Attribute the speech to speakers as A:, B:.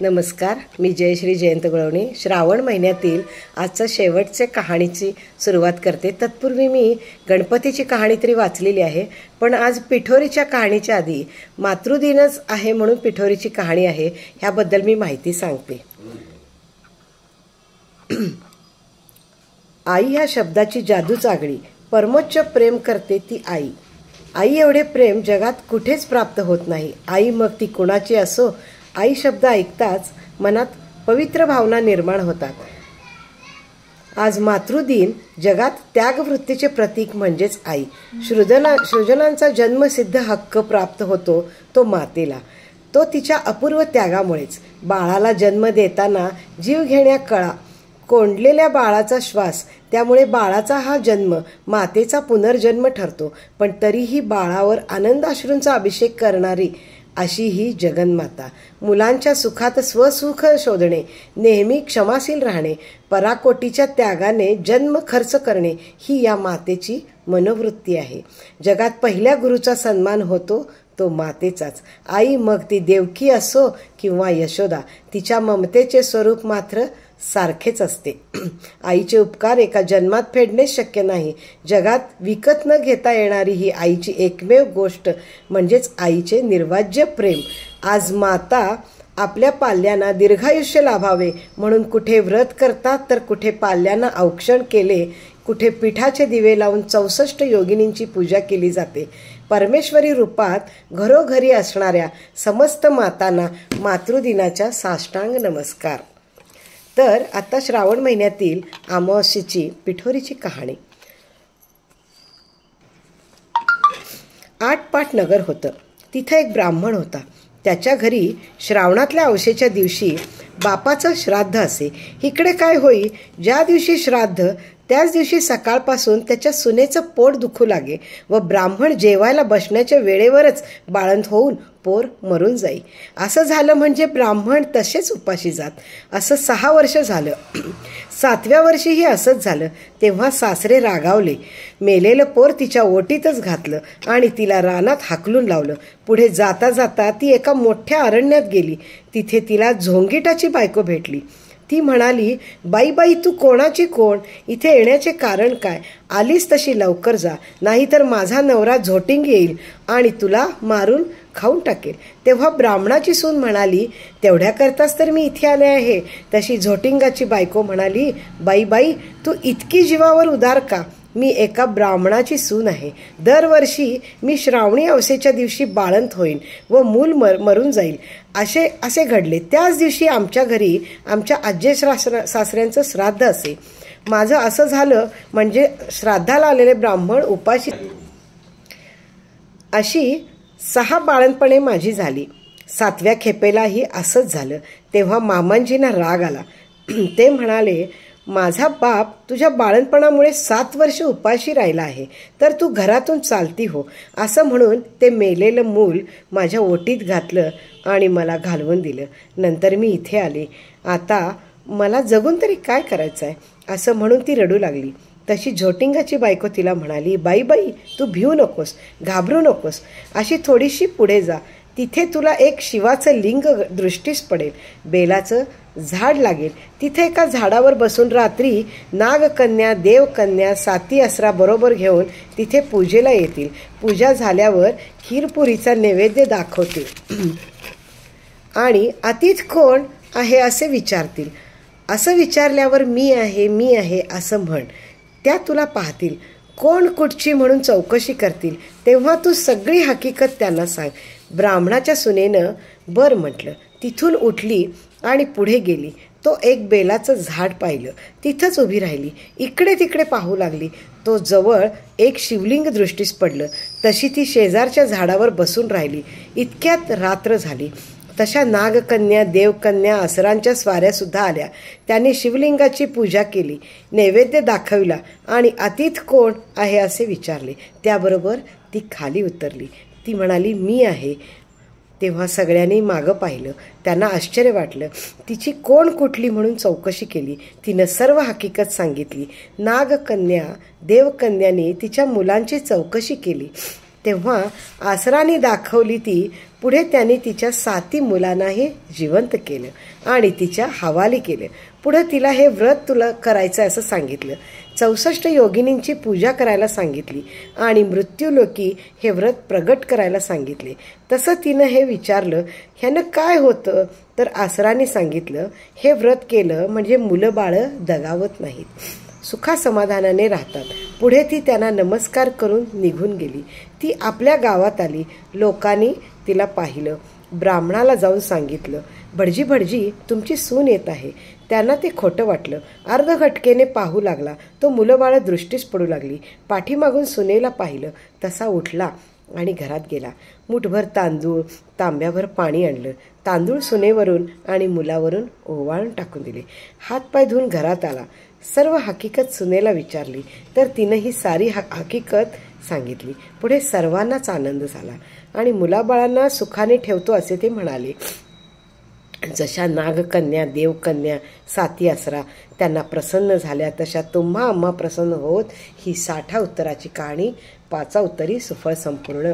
A: नमस्कार, मी जयश्री जयंत गुळवणी. श्रावण महिन्यातील आजच्या शेवटच्या कहाणीची सुरुवात करते. तत्पूर्वी मी गणपतीची कहाणी तरी वाचलेली आहे, पण आज पिठोरीच्या कहाणीच्या आधी मातृदिनच आहे म्हणून पिठोरीची कहाणी आहे, ह्याबद्दल मी माहिती सांगते. आई ह्या शब्दाची जादूच आगळी. परमोच्च प्रेम करते ती आई. आई एवढे प्रेम जगात कुठेच प्राप्त होत नाही. आई मग ती कुणाची असो, आई शब्द ऐकताच मनात पवित्र भावना निर्माण होतात. आज मातृदिन. जगात त्यागवृत्तीचे प्रतीक म्हणजेच आई. सृजनांचा जन्मसिद्ध हक्क प्राप्त होतो तो मातेला. तो तिच्या अपूर्व त्यागामुळेच. बाळाला जन्म देताना जीव घेण्या कळा, कोंडलेल्या बाळाचा श्वास, त्यामुळे बाळाचा हा जन्म मातेचा पुनर्जन्म ठरतो. पण तरीही बाळावर आनंदाश्रूंचा अभिषेक करणारी अशी ही जगन्माता. मुलांच्या सुखात स्वसुख शोधणे, नेहमी क्षमाशील राहणे, पराकोटीच्या त्यागाने जन्म खर्च करणे ही या मातेची मनोवृत्ती आहे. जगात पहिल्या गुरुचा सन्मान होतो तो मातेचाच. आई मग ती देवकी असो किंवा यशोदा, तिच्या ममतेचे स्वरूप मात्र सारखेच असते. आईचे उपकार एका जन्मात फेडणे शक्य नाही. जगात विकत न घेता येणारी ही आईची एकमेव गोष्ट म्हणजेच आईचे निर्वाज्य प्रेम. आज माता आपल्या पाल्यांना दीर्घायुष्य लाभावे म्हणून कुठे व्रत करतात, तर कुठे पाल्यांना औक्षण केले, कुठे पिठाचे दिवे लावून 64 योगिनींची पूजा केली जाते. परमेश्वरी रूपात घरोघरी असणाऱ्या समस्त मातांना मातृदिनाच्या साष्टांग नमस्कार. तर आता श्रावण महिन्यातील अमावास्येची पिठोरीची कहाणी. 8 नगर होतं. तिथे एक ब्राह्मण होता. त्याच्या घरी श्रावणातल्या अवशेच्या दिवशी बापाचं श्राद्ध असे. इकडे काय होई, ज्या दिवशी श्राद्ध त्याच दिवशी सकाळपासून त्याच्या सुनेचं पोट दुखू लागे व ब्राह्मण जेवायला बसण्याच्या वेळेवरच बाळंत होऊन पोर मरून जाई. असं झालं म्हणजे ब्राह्मण तसेच उपाशी जात. असं 6 वर्ष झालं. 7व्या वर्षीही असंच झालं. तेव्हा सासरे रागावले. मेलेलं पोर तिच्या ओटीतच घातलं आणि तिला रानात हाकलून लावलं. पुढे जाता जाता ती एका मोठ्या अरण्यात गेली. तिथे तिला झोंगीटाची बायको भेटली. ती म्हणाली, बाई बाई, तू कोणाची कोण? इथे येण्याचे कारण काय? आलीस तशी लवकर जा, नाहीतर माझा नवरा झोटिंग येईल आणि तुला मारून खाऊन टाकेल. तेव्हा ब्राह्मणाची सून म्हणाली, तेवढ्याकरताच तर मी इथे आले आहे. तशी झोटिंगाची बायको म्हणाली, बाई बाई, तू इतकी जीवावर उदार का? मी एका ब्राह्मणाची सून आहे. दरवर्षी मी श्रावणी अवसेच्या दिवशी बाळंत होईन व मूल मरून जाईल. असे घडले. त्याच दिवशी आमच्या घरी आमच्या आज्जे सासऱ्यांचं श्राद्ध असे. माझं असं झालं म्हणजे श्राद्धाला आलेले ब्राह्मण उपाशी. अशी 6 बाळंतपणे माझी झाली. 7व्या खेपेलाही असंच झालं. तेव्हा मामांजींना राग आला. ते म्हणाले, माझा बाप तुझ्या बाळणपणामुळे 7 वर्ष उपाशी राहिला आहे, तर तू घरातून चालती हो. असं म्हणून ते मेलेलं मूल माझ्या ओटीत घातलं आणि मला घालवून दिलं. नंतर मी इथे आले. आता मला जगून तरी काय करायचं आहे? असं म्हणून ती रडू लागली. तशी झोटिंगाची बायको तिला म्हणाली, बाई बाई, तू भिवू नकोस, घाबरू नकोस. अशी थोडीशी पुढे जा. तिथे तुला एक शिवाचं लिंग दृष्टीस पडेल. बेलाचं झाड लागेल. तिथे एका झाडावर बसून रात्री नागकन्या, देवकन्या, 7 असरा बरोबर घेऊन तिथे पूजेला येतील. पूजा झाल्यावर खीरपुरीचा नैवेद्य दाखवतील आणि अतिथ कोण आहे असे विचारतील. असं विचारल्यावर मी आहे असं म्हण. त्या तुला पाहतील. कोण कुठची म्हणून चौकशी करतील. तेव्हा तू सगळी हकीकत त्यांना सांग. ब्राह्मणाच्या सुनेनं बर म्हटलं. तिथून उठली आणि पुढे गेली. तो एक बेलाचं झाड पाहिलं. तिथंच उभी राहिली. इकडे तिकडे पाहू लागली. तो जवळ एक शिवलिंग दृष्टीस पडलं. तशी ती शेजारच्या झाडावर बसून राहिली. इतक्यात रात्र झाली. तशा नागकन्या, देवकन्या, असरांच्या स्वाऱ्या सुद्धा आल्या. त्यांनी शिवलिंगाची पूजा केली, नैवेद्य दाखविला आणि अतिथ कोण आहे असे विचारले. त्याबरोबर ती खाली उतरली. ती म्हणाली, मी आहे. तेव्हा सगळ्यांनी मागं पाहिलं. त्यांना आश्चर्य वाटलं. तिची कोण कुठली म्हणून चौकशी केली. तिनं सर्व हकीकत सांगितली. नागकन्या, देवकन्याने तिच्या मुलांची चौकशी केली. तेव्हा आसराने दाखवली ती. पुढे त्यांनी तिच्या 7 मुलांनाही जिवंत केलं आणि तिच्या हवाली केलं. पुढे तिला हे व्रत तुला करायचं असं सांगितलं. 64 योगिनींची पूजा करायला सांगितली आणि मृत्यूलोकी हे व्रत प्रगट करायला सांगितले. तसं तिनं हे विचारलं, ह्यानं काय होतं? तर आसराने सांगितलं, हे व्रत केलं म्हणजे मुलं बाळं दगावत नाहीत, सुखासमाधानाने राहतात. पुढे ती त्यांना नमस्कार करून निघून गेली. ती आपल्या गावात आली. लोकांनी तिला पाहिलं. ब्राह्मणाला जाऊन सांगितलं, भटजी भटजी तुमची सून येत आहे. त्यांना ते खोटं वाटलं. अर्धघटकेने पाहू लागला. तो मुलं बाळं दृष्टीस पडू लागली. पाठीमागून सुनेला पाहिलं. तसा उठला आणि घरात गेला. मुठभर तांदूळ, तांब्याभर पाणी आणलं. तांदूळ सुनेवरून आणि मुलावरून ओवाळून टाकून दिले. हातपाय धुवून घरात आला. सर्व हकीकत सुनेला विचारली तर तिनं ही सारी हकीकत सांगितली. पुढे सर्वांनाच आनंद झाला आणि मुलाबाळांना सुखाने ठेवतो असे ते म्हणाले. जशा नागकन्या, देवकन्या, 7 आसरा त्यांना प्रसन्न झाल्या, तशा तुम्हा आम्हा प्रसन्न होत ही 60 उत्तराची कहाणी 5 उत्तरी सुफळ संपूर्ण